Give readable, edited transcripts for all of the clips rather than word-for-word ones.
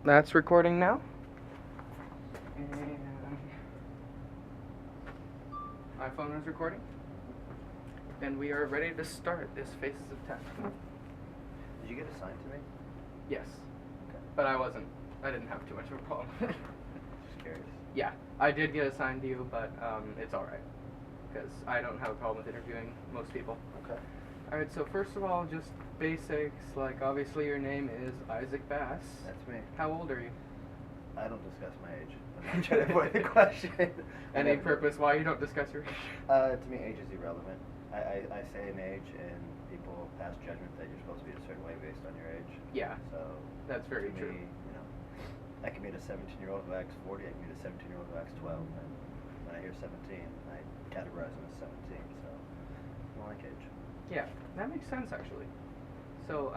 That's recording now. And iPhone is recording. And we are ready to start this Faces of Tech. Did you get assigned to me? Yes. Okay. But I didn't have too much of a problem. Just curious. Yeah, I did get assigned to you, but it's alright. Because I don't have a problem with interviewing most people. Okay. Alright, so first of all, just basics, like obviously your name is Isaac Bass. That's me. How old are you? I don't discuss my age. I'm not trying to avoid the question. Any purpose why you don't discuss your age? To me, age is irrelevant. I say an age, and people pass judgment that you're supposed to be a certain way based on your age. Yeah. So that's very to true. me, you know, I can meet a 17-year-old who acts 40. I can meet a 17-year-old who acts 12. And when I hear 17, I categorize them as 17. So I don't like age. Yeah, that makes sense actually. So,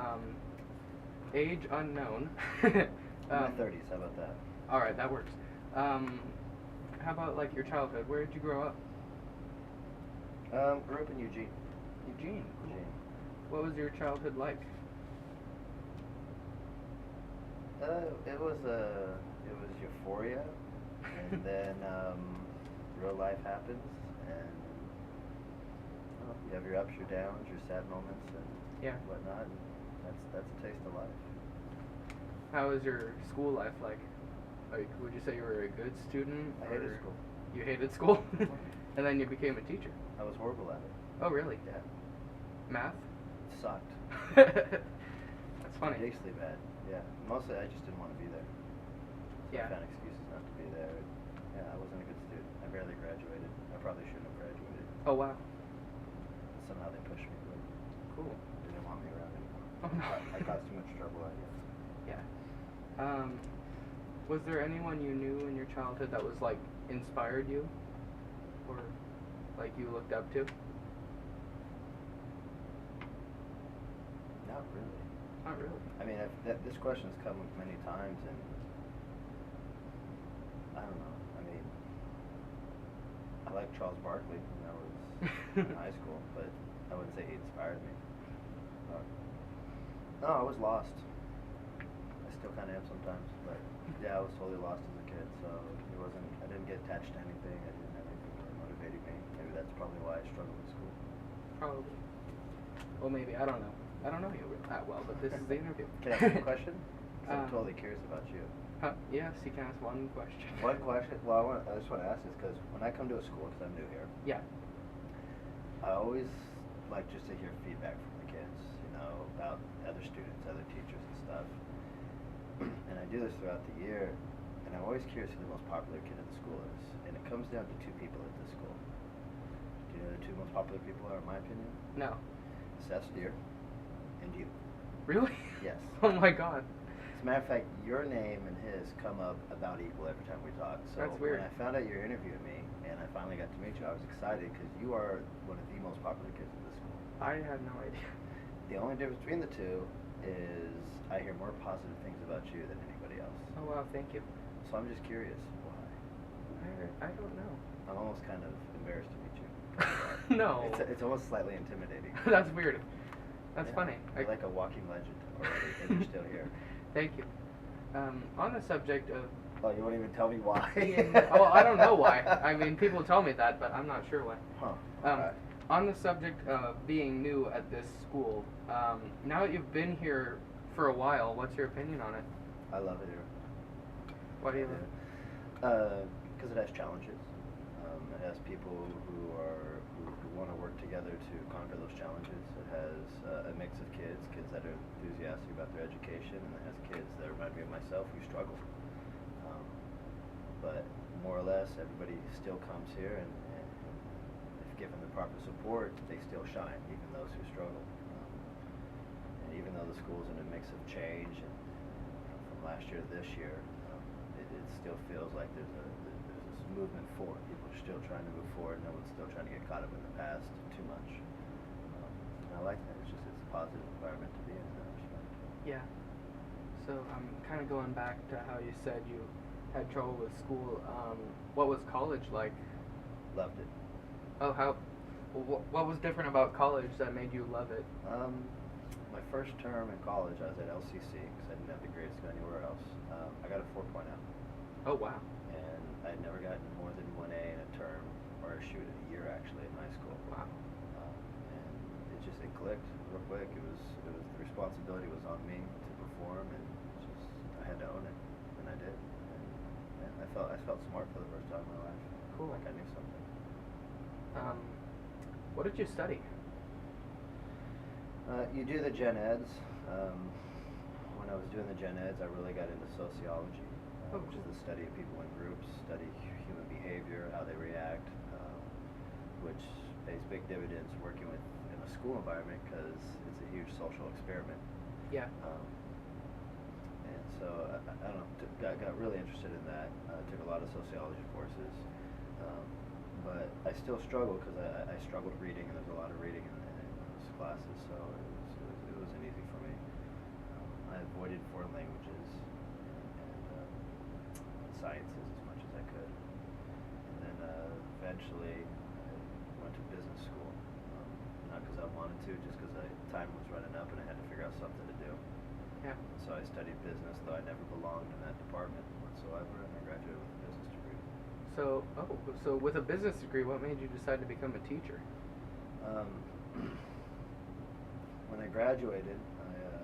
age unknown. In my 30s, how about that? Alright, that works. How about like your childhood? Where did you grow up? Grew up in Eugene. Eugene. Cool. Eugene. What was your childhood like? It was euphoria, and then real life happens, and you have your ups, your downs, your sad moments, and whatnot. And that's a taste of life. How was your school life like? Like, would you say you were a good student? I hated school. You hated school? And then you became a teacher? I was horrible at it. Oh, really? Yeah. Math? It sucked. That's funny. Ridiculously bad. Yeah. Mostly, I just didn't want to be there. So Yeah. I found excuses not to be there. Yeah, I wasn't a good student. I barely graduated. I probably shouldn't have graduated. Oh, wow. Somehow they pushed me through. Cool. They didn't want me around anymore. Oh, no. I caused too much trouble, I guess. Yeah. Was there anyone you knew in your childhood that was like inspired you, or like you looked up to? Not really. Not really. I mean, this question's come up many times, and I don't know. I mean, I like Charles Barkley when I was in high school, but I wouldn't say he inspired me. No, I was lost. I still kind of am sometimes, but yeah, I was totally lost as a kid. So it wasn't. I didn't get attached to anything. I didn't have anything that motivated me. Maybe that's probably why I struggled in school. Probably. Well, maybe. I don't know. I don't know you that well, but this is the interview. Can I ask you a question? 'Cause I'm totally curious about you. Yes, you can ask one question. One question. Well, I just want to ask this because when I come to a school, because I'm new here, Yeah. I always like just to hear feedback from the kids, you know, about other students, other teachers and stuff. And I do this throughout the year, and I'm always curious who the most popular kid at the school is. And it comes down to two people at this school. Do you know who the two most popular people are, in my opinion? No. Seth Steer and you. Really? Yes. Oh my God. As a matter of fact, your name and his come up about equal every time we talk. So That's weird. when I found out you're interviewing me, and I finally got to meet you, I was excited because you are one of the most popular kids at this school. I had no idea. The only difference between the two is I hear more positive things about you than anybody else. Oh wow, thank you. So I'm just curious why. I don't know. I'm almost kind of embarrassed to meet you. No. It's almost slightly intimidating. That's weird. That's Yeah, funny. You're like a walking legend already, and you're still here. Thank you. On the subject of... Oh, you won't even tell me why? Well, I don't know why. I mean, people tell me that, but I'm not sure why. Huh. Okay. On the subject of being new at this school, now that you've been here for a while, what's your opinion on it? I love it here. Why do you love it? Because it has challenges. It has people who want to work together to conquer those challenges. It has a mix of kids that are enthusiastic about their education, and it has kids that remind me of myself who struggle. But more or less, everybody still comes here, and if given the proper support, they still shine, even those who struggle. And even though the school's in a mix of change, and from last year to this year, it still feels like there's this movement forward. People are still trying to move forward. No one's still trying to get caught up in the past too much. And I like that. It's a positive environment to be in that respect. Yeah. So I'm kind of going back to how you said you had trouble with school. What was college like? Loved it. Oh, what was different about college that made you love it? My first term in college, I was at LCC because I didn't have the grades to go anywhere else. I got a 4.0. Oh, wow. And I'd never gotten more than 1A in a term, or a shoot in a year actually in high school. Wow. And it clicked real quick. The responsibility was on me to perform, and I had to own it, and I did. And I felt smart for the first time in my life. Cool. Like I knew something. What did you study? You do the gen eds. When I was doing the gen eds, I really got into sociology, which is the study of people in groups, study human behavior, how they react, which pays big dividends working in a school environment because it's a huge social experiment. Yeah. And so I don't know, got really interested in that. Took a lot of sociology courses, but I still struggle because I struggled reading, and there's a lot of reading in those classes, so it wasn't easy for me. I avoided foreign languages and sciences as much as I could, and then eventually I went to business school, not because I wanted to, just because time was running up and I had to figure out something to do. Yeah. So I studied business, though I never belonged in that department whatsoever, and I graduated with a business degree. So with a business degree, what made you decide to become a teacher? When I graduated,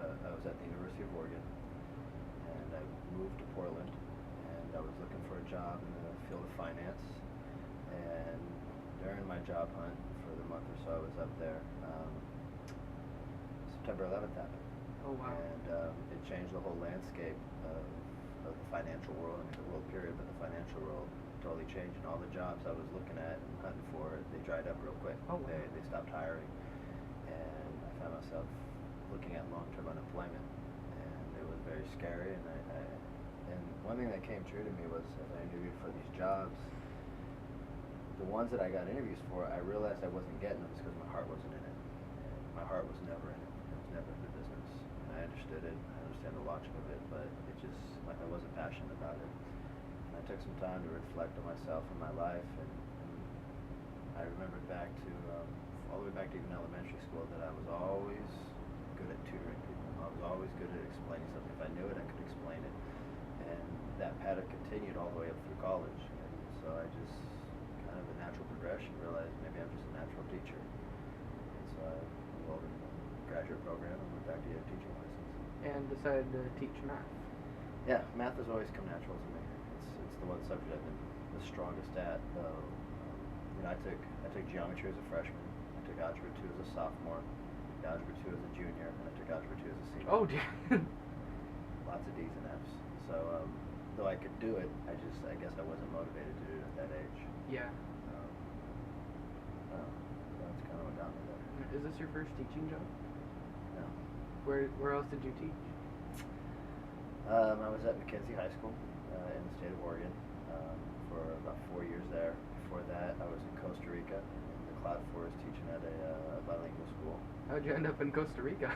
I was at the University of Oregon, and I moved to Portland, and I was looking for a job in the field of finance, and during my job hunt for the month or so I was up there, September 11th happened. Oh, wow. And it changed the whole landscape of the financial world, I mean the world period, but the financial world totally changed, and all the jobs I was looking at and hunting for, they dried up real quick. Oh, wow. They stopped hiring, and I found myself looking at long-term unemployment, and it was very scary. And one thing that came true to me was, as I interviewed for these jobs, the ones that I got interviews for, I realized I wasn't getting them because my heart wasn't in it. And my heart was never in it. It was never in the business. And I understood it. I understand the logic of it, but it just, like, I wasn't passionate about it. And I took some time to reflect on myself and my life, and I remembered back to, all the way back to even elementary school, that I was always good at tutoring people. I was always good at explaining something. If I knew it, I could explain it. And that pattern continued all the way up through college. And so I just, kind of a natural progression, realized maybe I'm just a natural teacher. And so I enrolled in the graduate program and went back to get a teaching license. And decided to teach math. Yeah, math has always come natural to me. It's the one subject I've been the strongest at. I took geometry as a freshman. I took algebra 2 as a sophomore, algebra 2 as a junior, and I took algebra 2 as a senior. Oh, dear. Lots of D's and F's. So, though I could do it, I guess I wasn't motivated to do it at that age. Yeah. That's kind of what got me there. Is this your first teaching job? No. Where else did you teach? I was at McKenzie High School in the state of Oregon for about 4 years there. Before that, I was in Costa Rica in the Cloud Forest teaching at a bilingual school. How'd you end up in Costa Rica?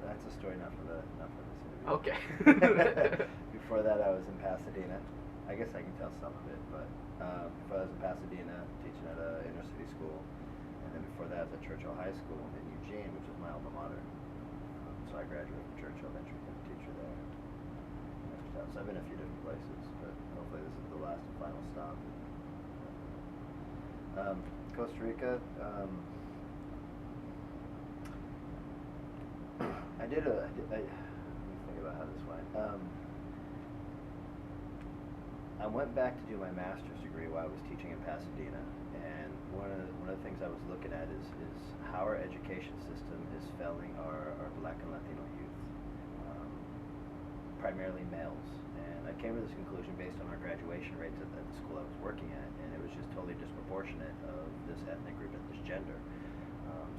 That's a story not for this interview. Okay. Before that, I was in Pasadena. I guess I can tell some of it, but before that, I was in Pasadena teaching at an inner city school, and then before that, I was at Churchill High School in Eugene, which was my alma mater. So I graduated from Churchill, then became a teacher there. So I've been a few different places, but hopefully this is the last and final stop. Costa Rica. Let me think about how this went. I went back to do my master's degree while I was teaching in Pasadena, and one of the things I was looking at is how our education system is failing our Black and Latino youth, primarily males. And I came to this conclusion based on our graduation rates at the school I was working at, and it was just totally disproportionate of this ethnic group and this gender.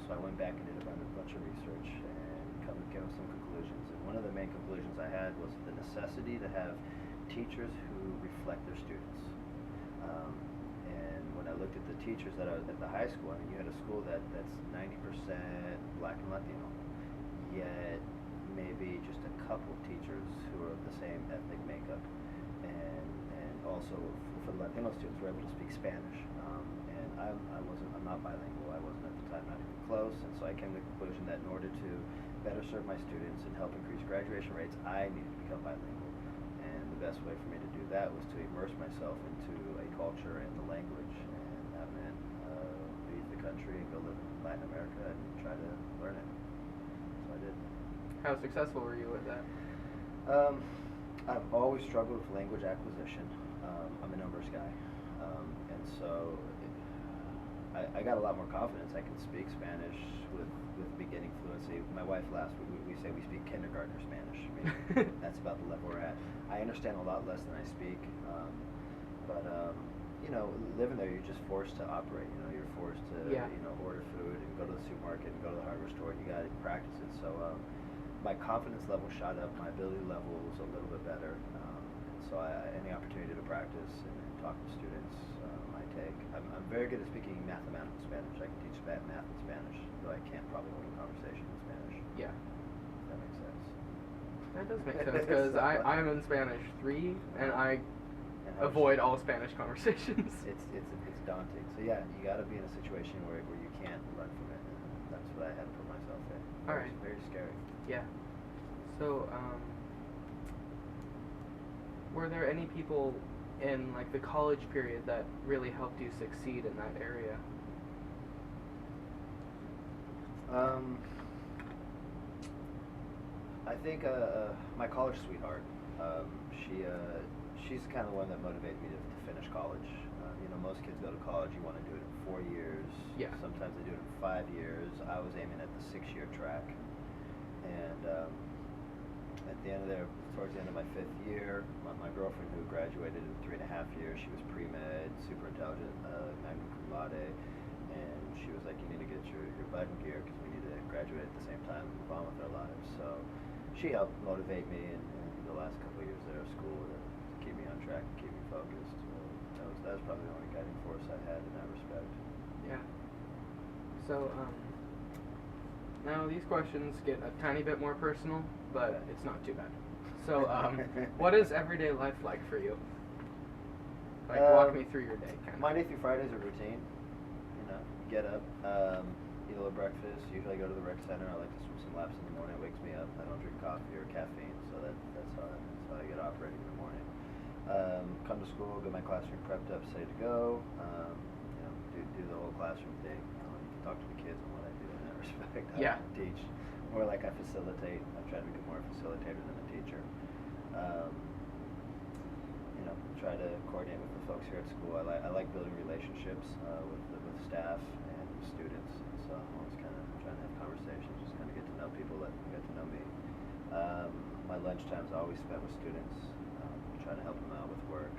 So I went back and did a bunch of research and came with some conclusions. And one of the main conclusions I had was the necessity to have teachers who reflect their students. And when I looked at the teachers at the high school, I mean, you had a school that's 90% Black and Latino, yet maybe just a couple teachers who are of the same ethnic makeup, and also for the Latino students were able to speak Spanish. And I'm not bilingual. I wasn't at the time, not even close. And so I came to the conclusion that in order to better serve my students and help increase graduation rates, I needed to become bilingual. best way for me to do that was to immerse myself into a culture and the language, and that meant leave the country and go live in Latin America and try to learn it. So I did. How successful were you with that? I've always struggled with language acquisition. I'm a numbers guy, and so I got a lot more confidence. I can speak Spanish with beginning fluency. My wife laughs. We say we speak kindergartner Spanish. I mean, that's about the level we're at. I understand a lot less than I speak, but you know, living there, you're just forced to operate. You know, you're forced to order food and go to the supermarket and go to the hardware store. You got to practice it. So my confidence level shot up. My ability level was a little bit better. So any opportunity to practice and talk to students, I take. I'm very good at speaking mathematical Spanish. I can teach math in Spanish, though I can't probably hold a conversation in Spanish. Yeah. If that makes sense. That does make sense, because I'm in Spanish 3, and I avoid all Spanish conversations. It's daunting. So yeah, you got to be in a situation where you can't run from it. And that's what I had to put myself in. All right. It's very scary. Yeah. So, were there any people in like the college period that really helped you succeed in that area? I think my college sweetheart. She's the kind of one that motivated me to finish college. You know, most kids go to college. You want to do it in 4 years. Yeah. Sometimes they do it in 5 years. I was aiming at the 6-year track, and at the end of there, towards the end of my 5th year, my girlfriend who graduated in 3.5 years, she was pre-med, super intelligent, magna cum laude, and she was like, you need to get your butt in gear because we need to graduate at the same time and move on with our lives. So she helped motivate me in the last couple of years there of school to keep me on track and keep me focused. That was probably the only guiding force I had in that respect. Yeah. So, now these questions get a tiny bit more personal, but it's not too bad. So, what is everyday life like for you? Like, walk me through your day, kind of. Monday through Friday is a routine. You know, get up, eat a little breakfast. Usually I go to the rec center. I like to swim some laps in the morning. It wakes me up. I don't drink coffee or caffeine, so that's how I get operating in the morning. Come to school, get my classroom prepped up, ready to go. You know, do the whole classroom thing. Talk to the kids on what I do in that respect. I don't teach. More like I facilitate. I'm trying to become more a facilitator than a teacher. You know, try to coordinate with the folks here at school. I like building relationships with staff and students. So I'm always kind of trying to have conversations, just kind of get to know people, let them get to know me. My lunch times are always spent with students, trying to help them out with work.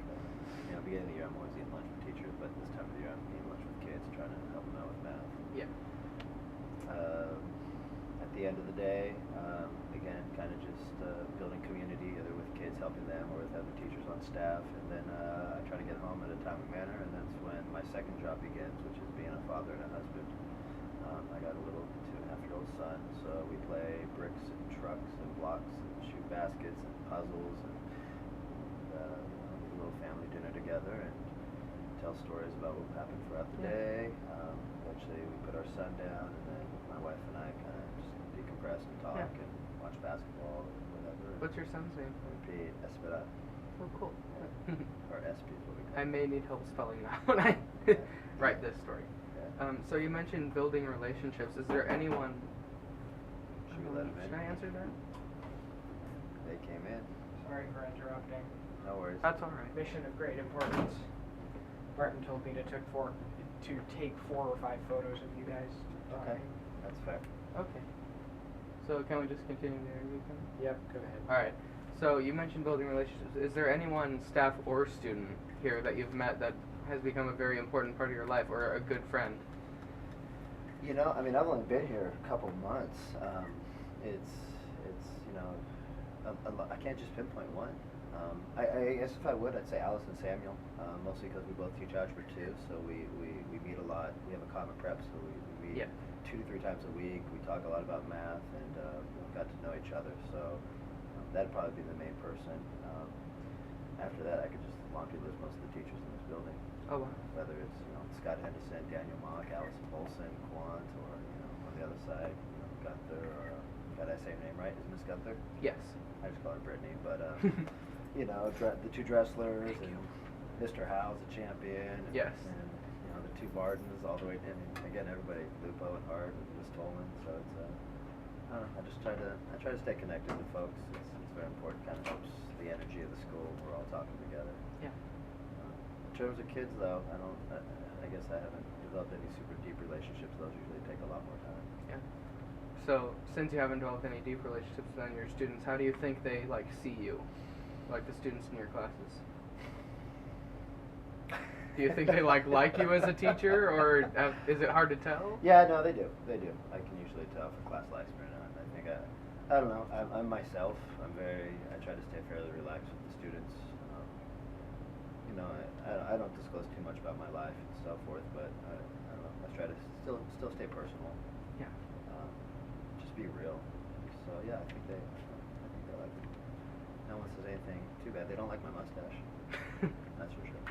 You know, beginning of the year I'm always eating lunch with teachers, but this time of the year I'm eating lunch with kids, trying to help them out with math. Yeah. At the end of the day, again, kind of just building community, either with kids, helping them, or with other teachers on staff. And then I try to get home at a timely manner, and that's when my second job begins, which is being a father and a husband. I got a little 2.5-year-old son, so we play bricks and trucks and blocks and shoot baskets and puzzles and a little family dinner together and tell stories about what happened throughout the day. Eventually we put our son down, and then my wife and I kind of just decompress and talk and watch basketball or whatever. What's your son's name? Repeat Espera. Oh, cool. Or SP is what we call I it. may need help spelling that when I write this story. Yeah. So you mentioned building relationships. Is there anyone? Should we let him in? Should I answer that? They came in. Sorry for interrupting. No worries. That's all right. Mission of great importance. Barton told me to take 4 or 5 photos of you guys. Okay, that's fair. Okay. So can we just continue the interview? Yep, go ahead. All right. So you mentioned building relationships. Is there anyone, staff or student, here that you've met that has become a very important part of your life, or a good friend? You know, I mean, I've only been here a couple months. It's you know, I can't just pinpoint one. I guess if I would, I'd say Alice and Samuel, mostly because we both teach Algebra 2, so we meet a lot. We have a common prep, so we meet 2 to 3 times a week. We talk a lot about math, and we've got to know each other, so that'd probably be the main person. After that, I could just laundry list most of the teachers in this building. Oh, wow. Whether it's, you know, Scott Henderson, Daniel Mock, Allison Polson, Quant, or, you know, on the other side, you know, Gunther, or, did I say her name right? Is Miss Gunther? Yes. I just call her Brittany, but you know, the two wrestlers Thank and you. Mr. Howe's a champion. Yes. And you know, the two Martins all the way. And again, everybody, Lupo and Hart and Miss Tolman. So it's I just try to stay connected with folks. It's very important. Kind of helps the energy of the school. We're all talking together. Yeah. In terms of kids, though, I guess I haven't developed any super deep relationships. Those usually take a lot more time. Yeah. So, since you haven't developed any deep relationships with your students, how do you think they like see you, like the students in your classes? Do you think they like you as a teacher, or is it hard to tell? Yeah, no, they do. They do. I can usually tell if a class likes me or not. I think I don't know. I'm myself. I try to stay fairly relaxed with the students. You know, I don't disclose too much about my life and so forth, but I don't know. I try to still stay personal. Yeah. Just be real. So yeah, I think they like me. No one says anything too bad. They don't like my mustache. That's for sure.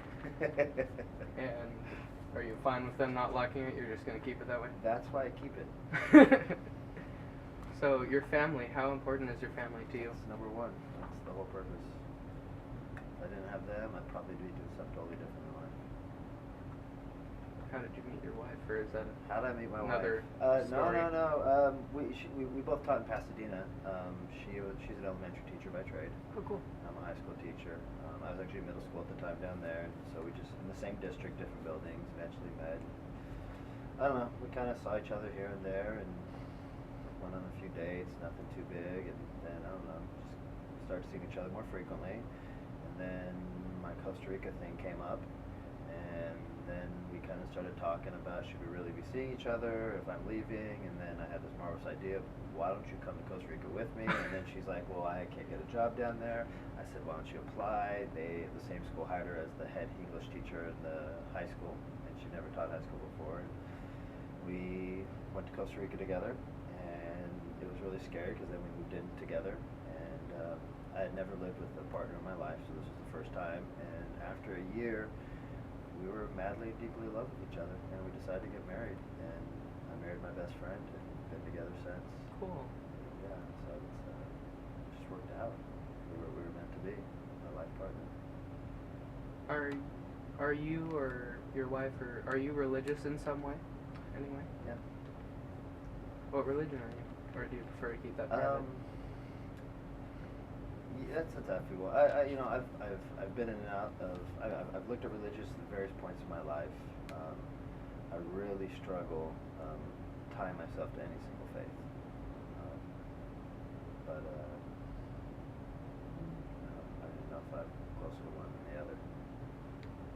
And are you fine with them not liking it? You're just going to keep it that way? That's why I keep it. So, your family, how important is your family to you? It's number one. That's the whole purpose. If I didn't have them, I'd probably be doing something totally different in life. How did you meet your wife, or is that How did I meet my another wife? story? No. We both taught in Pasadena. She's an elementary teacher by trade. Oh, cool. I'm a high school teacher. I was actually in middle school at the time down there, and so we just in the same district, different buildings. Eventually met. I don't know. We kind of saw each other here and there, and went on a few dates. Nothing too big, and then I don't know. Just started seeing each other more frequently, and then my Costa Rica thing came up, and then we kind of started talking about should we really be seeing each other if I'm leaving, and then I had this marvelous idea of why don't you come to Costa Rica with me, and then she's like, well, I can't get a job down there. I said, why don't you apply? The same school hired her as the head English teacher in the high school, and she never taught high school before. And we went to Costa Rica together, and it was really scary because then we moved in together, and I had never lived with a partner in my life, so this was the first time, and after a year, we were madly, deeply in love with each other, and we decided to get married, and I married my best friend, and been together since. Cool. Yeah, so it's just worked out. We were meant to be, my life partner. Are you or your wife, or are you religious in some way? Anyway? Yeah. What religion are you? Or do you prefer to keep that private? Yeah, that's a toughie one. I've been in and out of. I've looked at religious at various points in my life. I really struggle tying myself to any single faith. But I don't know if I'm closer to one than the other.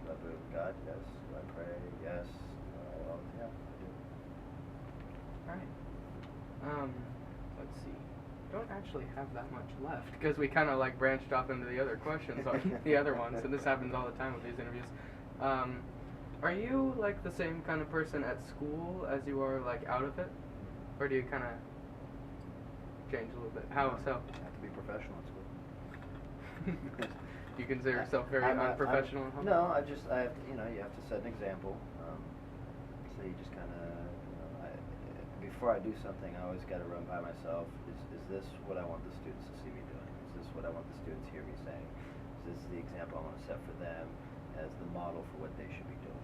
Do I believe in God? Yes. Do I pray? Yes. Yeah, I do. Alright. Let's see. Don't actually have that much left because we kind of like branched off into the other questions on the other ones, and this happens all the time with these interviews. Are you like the same kind of person at school as you are like out of it, or do you kind of change a little bit? How so? I have to be professional at school. You consider yourself very unprofessional at home? No, you have to set an example. So you just kind of, before I do something, I always got to run by myself. Is this what I want the students to see me doing? Is this what I want the students to hear me saying? Is this the example I want to set for them as the model for what they should be doing?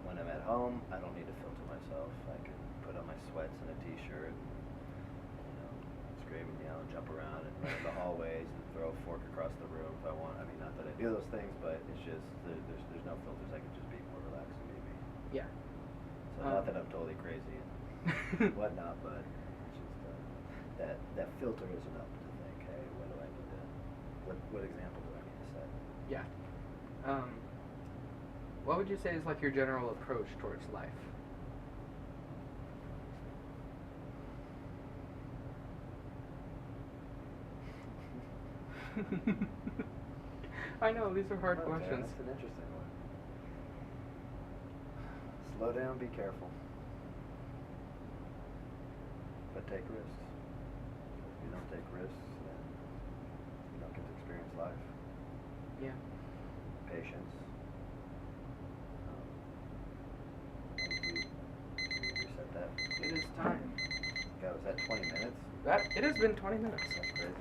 When I'm at home, I don't need to filter myself. I can put on my sweats and a t-shirt, scream and yell and jump around and run in the hallways and throw a fork across the room if I want. I mean, not that I do those things, but it's just there's no filters. I can just be more relaxed and be me. Yeah. So not that I'm totally crazy and whatnot, but it's just that filter isn't up to think, hey, what do I need to, what example do I need to set? Yeah. What would you say is like your general approach towards life? I know, these are hard questions. That's an interesting one. Slow down, be careful. But take risks. If you don't take risks, then you don't get to experience life. Yeah. Patience. Reset that. It is time. God, was that 20 minutes? It has been 20 minutes. That's crazy.